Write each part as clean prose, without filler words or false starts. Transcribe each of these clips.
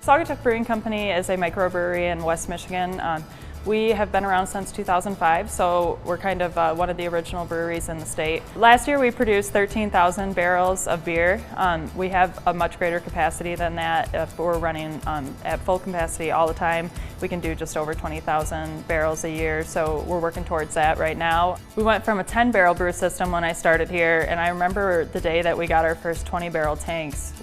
Saugatuck Brewing Company is a microbrewery in West Michigan. We have been around since 2005, so we're kind of one of the original breweries in the state. Last year we produced 13,000 barrels of beer. We have a much greater capacity than that. If we're running at full capacity all the time, we can do just over 20,000 barrels a year, so we're working towards that right now. We went from a 10-barrel brew system when I started here, and I remember the day that we got our first 20-barrel tanks,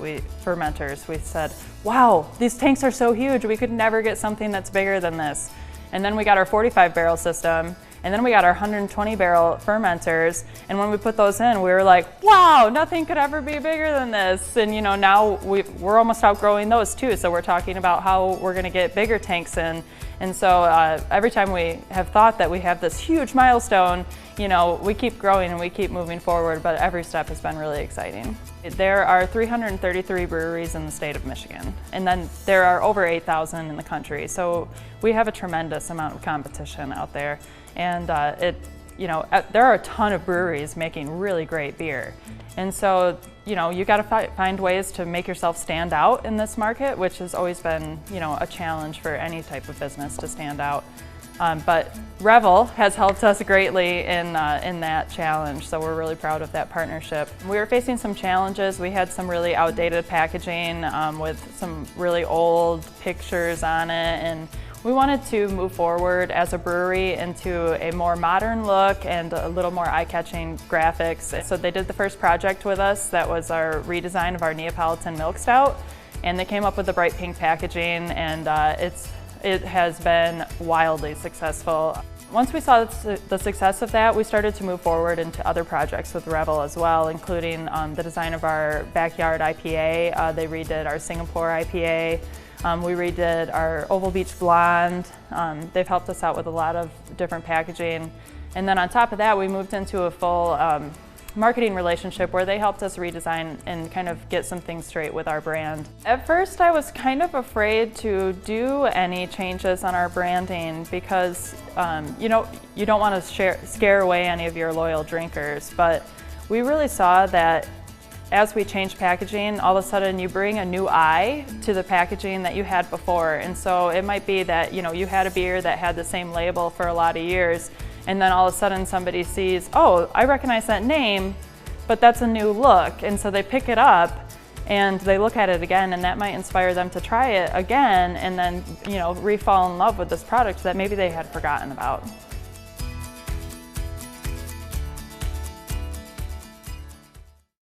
fermenters. We said, wow, these tanks are so huge, we could never get something that's bigger than this. And then we got our 45-barrel system, and then we got our 120-barrel fermenters, and when we put those in, we were like, wow, nothing could ever be bigger than this. And now we're almost outgrowing those too, so we're talking about how we're going to get bigger tanks in. And so every time we have thought that we have this huge milestone, we keep growing and we keep moving forward, but every step has been really exciting. There are 333 breweries in the state of Michigan, and then there are over 8,000 in the country. So we have a tremendous amount of competition out there, and there are a ton of breweries making really great beer. And so, you got to find ways to make yourself stand out in this market, which has always been, a challenge for any type of business to stand out. But Revel has helped us greatly in that challenge, so we're really proud of that partnership. We were facing some challenges. We had some really outdated packaging with some really old pictures on it, and we wanted to move forward as a brewery into a more modern look and a little more eye-catching graphics. So they did the first project with us. That was our redesign of our Neapolitan Milk Stout, and they came up with the bright pink packaging, and it has been wildly successful. Once we saw the success of that, we started to move forward into other projects with Revel as well, including the design of our backyard IPA. They redid our Singapore IPA. We redid our Oval Beach Blonde. They've helped us out with a lot of different packaging. And then on top of that, we moved into a full marketing relationship where they helped us redesign and kind of get some things straight with our brand. At first I was kind of afraid to do any changes on our branding because you don't want to scare away any of your loyal drinkers, but we really saw that as we changed packaging, all of a sudden you bring a new eye to the packaging that you had before. And so it might be that you had a beer that had the same label for a lot of years, and then all of a sudden somebody sees, oh, I recognize that name, but that's a new look. And so they pick it up and they look at it again, and that might inspire them to try it again and then re-fall in love with this product that maybe they had forgotten about.